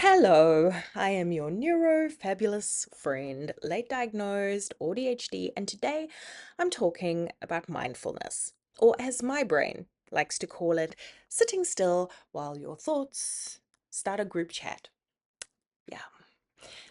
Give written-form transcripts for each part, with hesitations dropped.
Hello, I am your neuro-fabulous friend, late diagnosed AuDHD, and today I'm talking about mindfulness, or as my brain likes to call it, sitting still while your thoughts start a group chat. Yeah.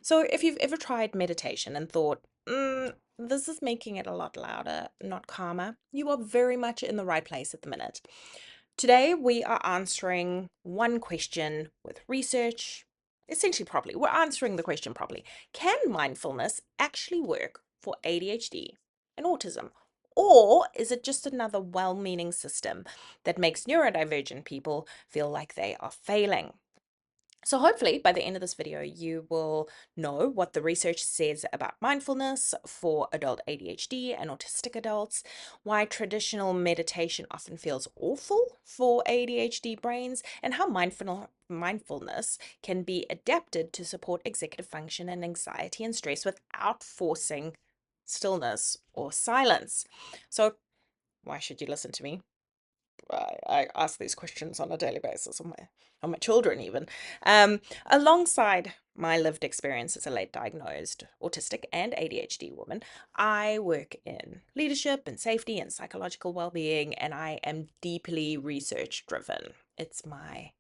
So if you've ever tried meditation and thought, this is making it a lot louder, not calmer, you are very much in the right place at the minute. Today, we are answering one question with research, essentially properly. We're answering the question properly. Can mindfulness actually work for ADHD and autism? Or is it just another well-meaning system that makes neurodivergent people feel like they are failing? So hopefully by the end of this video, you will know what the research says about mindfulness for adult ADHD and autistic adults, why traditional meditation often feels awful for ADHD brains, and how mindfulness can be adapted to support executive function and anxiety and stress without forcing stillness or silence. So why should you listen to me? I ask these questions on a daily basis on my children even. Alongside my lived experience as a late diagnosed autistic and ADHD woman, I work in leadership and safety and psychological well-being, and I am deeply research driven. It's my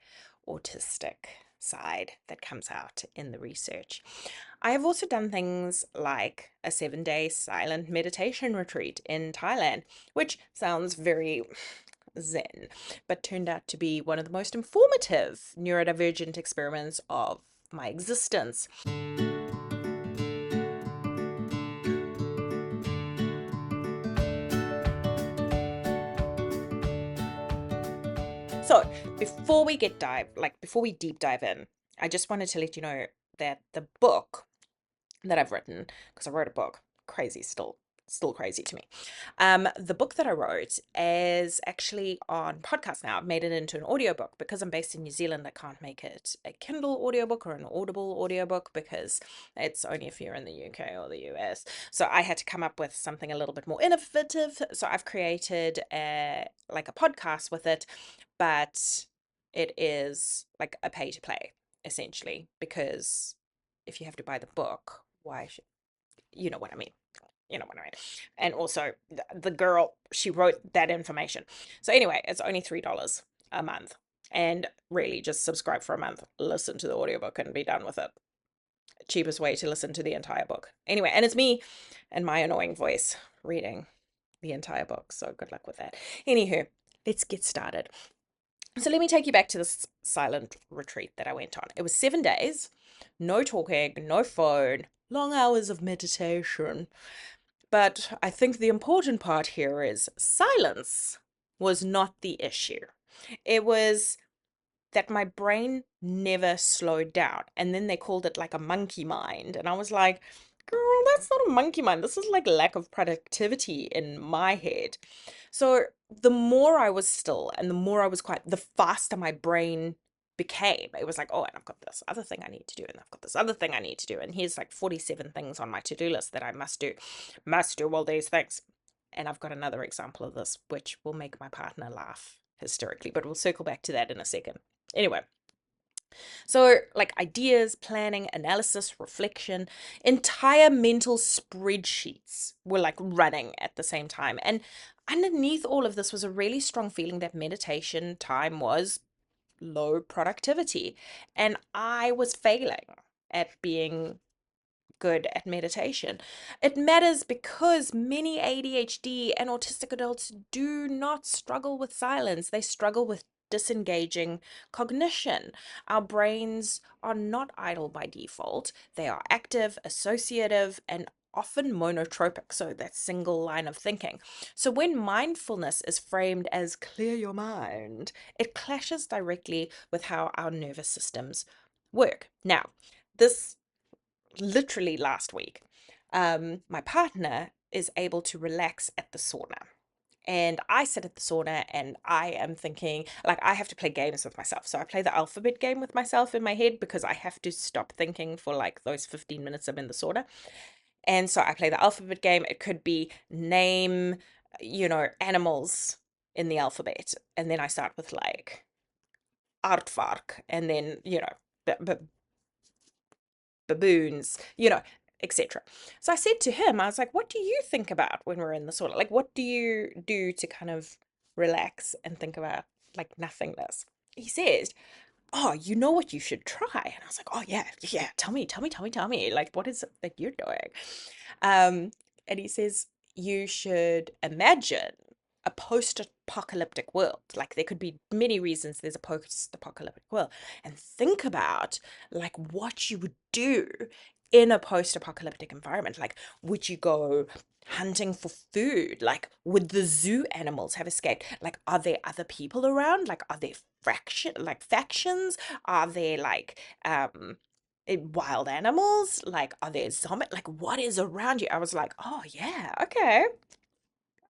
autistic side that comes out in the research. I have also done things like a 7-day silent meditation retreat in Thailand, which sounds very Zen, but turned out to be one of the most informative neurodivergent experiments of my existence. So before we deep dive in, I just wanted to let you know that the book that I've written, because I wrote a book, crazy still crazy to me. The book that I wrote is actually on podcast now. I've made it into an audiobook because I'm based in New Zealand. I can't make it a Kindle audiobook or an Audible audiobook because it's only if you're in the UK or the US. So I had to come up with something a little bit more innovative. So I've created a podcast with it, but it is like a pay to play essentially, because if you have to buy the book, why should you know what I mean? You know what I mean? And also, the girl, she wrote that information. So anyway, it's only $3 a month. And really, just subscribe for a month, listen to the audiobook, and be done with it. Cheapest way to listen to the entire book. Anyway, and it's me and my annoying voice reading the entire book. So good luck with that. Anywho, let's get started. So let me take you back to this silent retreat that I went on. It was 7 days, no talking, no phone, long hours of meditation. But I think the important part here is silence was not the issue. It was that my brain never slowed down. And then they called it like a monkey mind. And I was like, girl, that's not a monkey mind. This is like lack of productivity in my head. So the more I was still and the more I was quiet, the faster my brain became. It was like, oh, and I've got this other thing I need to do, and I've got this other thing I need to do. And here's like 47 things on my to-do list that I must do all these things. And I've got another example of this, which will make my partner laugh hysterically, but we'll circle back to that in a second. Anyway, so like ideas, planning, analysis, reflection, entire mental spreadsheets were like running at the same time. And underneath all of this was a really strong feeling that meditation time was low productivity. And I was failing at being good at meditation. It matters because many ADHD and autistic adults do not struggle with silence. They struggle with disengaging cognition. Our brains are not idle by default. They are active, associative, and often monotropic, so that single line of thinking. So when mindfulness is framed as clear your mind, it clashes directly with how our nervous systems work. Now, this literally last week, my partner is able to relax at the sauna. And I sit at the sauna and I am thinking, like, I have to play games with myself. So I play the alphabet game with myself in my head because I have to stop thinking for like those 15 minutes I'm in the sauna. And so I play the alphabet game. It could be name, animals in the alphabet. And then I start with like aardvark and then, baboons, etc. So I said to him, I was like, what do you think about when we're in the sauna? Like, what do you do to kind of relax and think about like nothingness? He says, oh, you know what you should try? And I was like, oh yeah, yeah, tell me. Like, what is it that you're doing? And he says, you should imagine a post-apocalyptic world. Like there could be many reasons there's a post-apocalyptic world. And think about like what you would do in a post-apocalyptic environment. Like, would you go hunting for food? Like, would the zoo animals have escaped? Like, are there other people around? Like, are there factions? Are there like wild animals? Like, are there zombies? Like, what is around you? I was like, oh yeah, okay.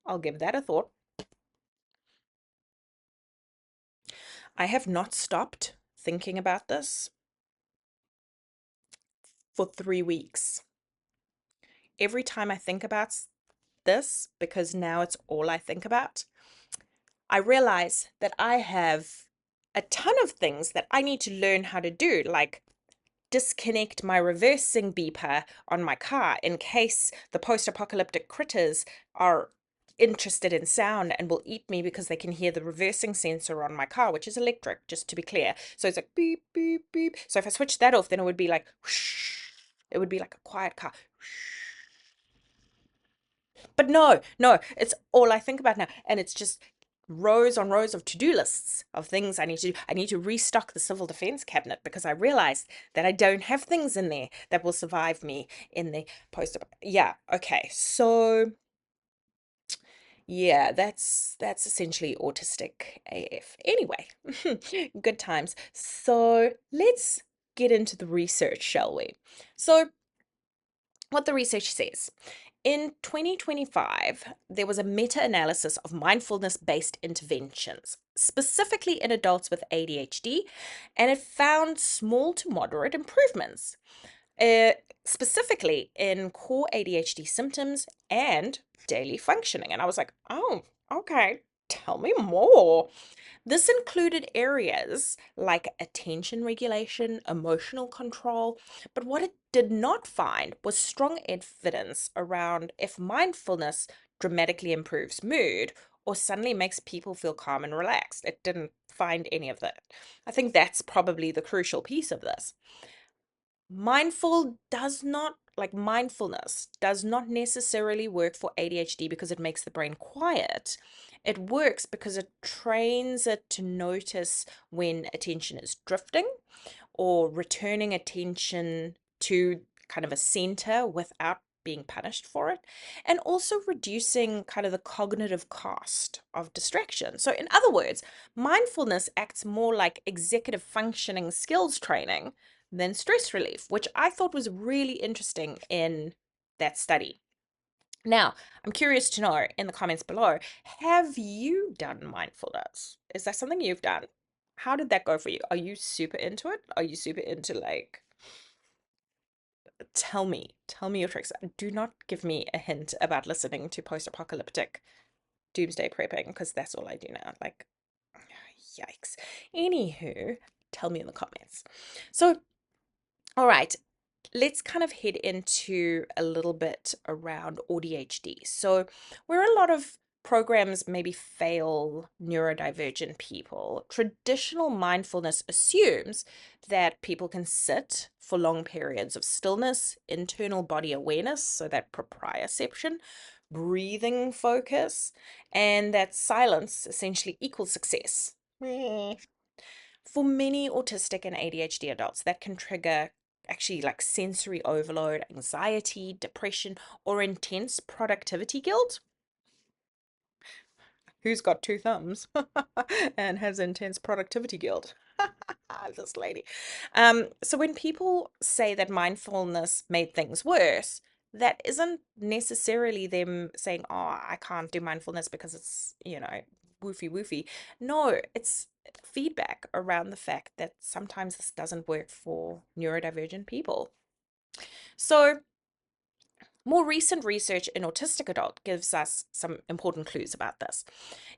I'll give that a thought. I have not stopped thinking about this for 3 weeks. Every time I think about this, because now it's all I think about, I realize that I have a ton of things that I need to learn how to do, like disconnect my reversing beeper on my car in case the post-apocalyptic critters are interested in sound and will eat me because they can hear the reversing sensor on my car, which is electric, just to be clear. So it's like beep, beep, beep. So if I switch that off, then it would be like whoosh. It would be like a quiet car. But no, no, it's all I think about now. And it's just rows on rows of to-do lists of things I need to do. I need to restock the civil defense cabinet because I realized that I don't have things in there that will survive me in the post. Yeah, okay. So yeah, that's essentially autistic AF. Anyway, good times. So let's get into the research, shall we? So what the research says. In 2025, there was a meta-analysis of mindfulness-based interventions, specifically in adults with ADHD, and it found small to moderate improvements, specifically in core ADHD symptoms and daily functioning. And I was like, oh, okay, tell me more. This included areas like attention regulation, emotional control, but what it did not find was strong evidence around if mindfulness dramatically improves mood or suddenly makes people feel calm and relaxed. It didn't find any of that. I think that's probably the crucial piece of this. Mindfulness does not necessarily work for ADHD because it makes the brain quiet. It works because it trains it to notice when attention is drifting or returning attention to kind of a center without being punished for it, and also reducing kind of the cognitive cost of distraction. So, in other words, mindfulness acts more like executive functioning skills training than stress relief, which I thought was really interesting in that study. Now, I'm curious to know in the comments below, have you done mindfulness? Is that something you've done? How did that go for you? Are you super into it? Are you super into like, tell me your tricks. Do not give me a hint about listening to post-apocalyptic doomsday prepping because that's all I do now. Like, yikes. Anywho, tell me in the comments. So, all right, let's kind of head into a little bit around AuDHD. So, where a lot of programs maybe fail neurodivergent people, traditional mindfulness assumes that people can sit for long periods of stillness, internal body awareness, so that proprioception, breathing focus, and that silence essentially equals success. For many autistic and ADHD adults, that can trigger actually like sensory overload, anxiety, depression, or intense productivity guilt. Who's got two thumbs and has intense productivity guilt? This lady. So when people say that mindfulness made things worse, that isn't necessarily them saying, oh, I can't do mindfulness because it's, woofy woofy. No, it's feedback around the fact that sometimes this doesn't work for neurodivergent people. So More recent research in autistic adult gives us some important clues about this.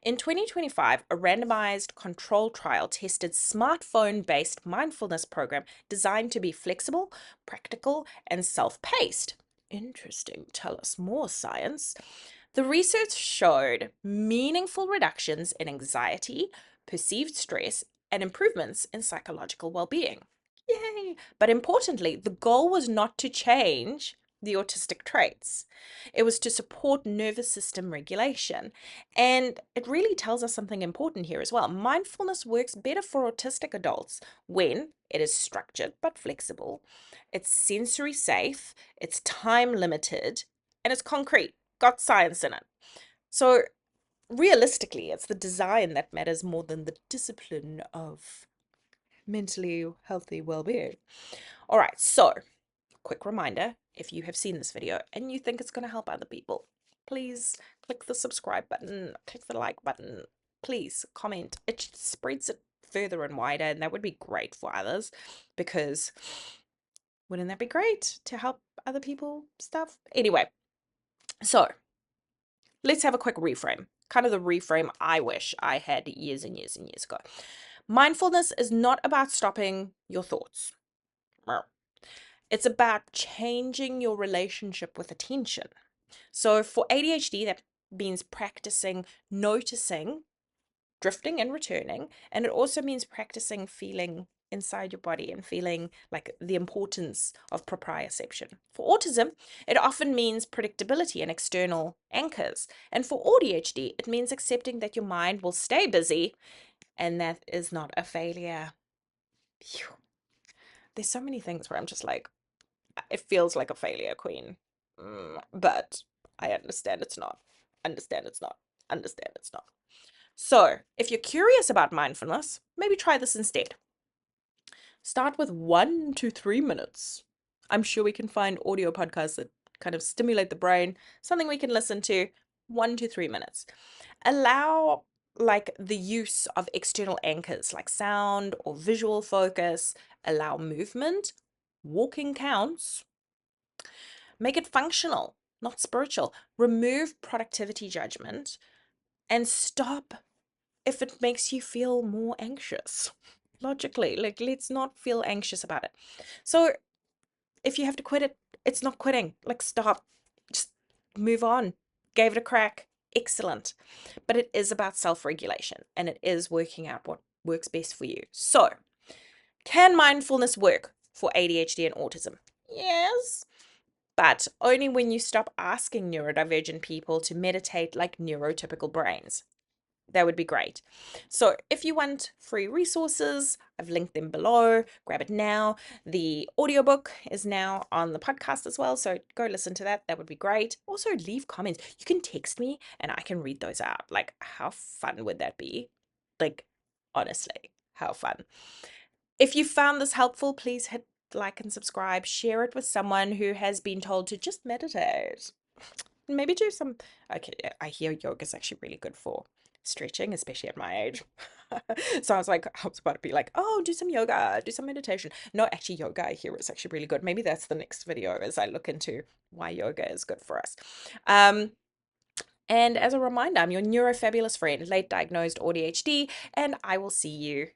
In 2025, a randomized control trial tested smartphone-based mindfulness program designed to be flexible, practical, and self-paced. Interesting. Tell us more, science. The research showed meaningful reductions in anxiety, perceived stress, and improvements in psychological well-being. Yay! But importantly, the goal was not to change the autistic traits. It was to support nervous system regulation. And it really tells us something important here as well. Mindfulness works better for autistic adults when it is structured but flexible, it's sensory safe, it's time limited, and it's concrete, got science in it. So realistically, it's the design that matters more than the discipline of mentally healthy well-being. All right, so quick reminder, if you have seen this video and you think it's going to help other people, please click the subscribe button, click the like button, please comment. It spreads it further and wider, and that would be great for others, because wouldn't that be great to help other people stuff? Anyway, so let's have a quick reframe, kind of the reframe I wish I had years and years and years ago. Mindfulness is not about stopping your thoughts. It's about changing your relationship with attention. So for ADHD, that means practicing noticing, drifting and returning. And it also means practicing feeling inside your body and feeling like the importance of proprioception. For autism, it often means predictability and external anchors. And for AuDHD, it means accepting that your mind will stay busy and that is not a failure. Phew. There's so many things where I'm just like, it feels like a failure, Queen. But I understand it's not. Understand it's not. Understand it's not. So, if you're curious about mindfulness, maybe try this instead. Start with 1 to 3 minutes. I'm sure we can find audio podcasts that kind of stimulate the brain, something we can listen to. 1 to 3 minutes. Allow like the use of external anchors like sound or visual focus. Allow movement. Walking counts. Make it functional, not spiritual. Remove productivity judgment and stop if it makes you feel more anxious. Logically, like, let's not feel anxious about it. So if you have to quit it, it's not quitting. Like, stop, just move on. Gave it a crack. Excellent. But it is about self-regulation, and it is working out what works best for you. So, can mindfulness work for ADHD and autism? Yes, but only when you stop asking neurodivergent people to meditate like neurotypical brains. That would be great. So if you want free resources, I've linked them below. Grab it now. The audiobook is now on the podcast as well, so go listen to that. That would be great. Also, leave comments. You can text me and I can read those out. Like, how fun would that be? Like, honestly, how fun. If you found this helpful, please hit like and subscribe. Share it with someone who has been told to just meditate. Maybe do some, okay, I hear yoga is actually really good for stretching, especially at my age. So I was about to be like, oh, do some yoga, do some meditation. No, actually yoga I hear is actually really good. Maybe that's the next video as I look into why yoga is good for us. And as a reminder, I'm your neurofabulous friend, late diagnosed ADHD, and I will see you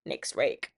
next week.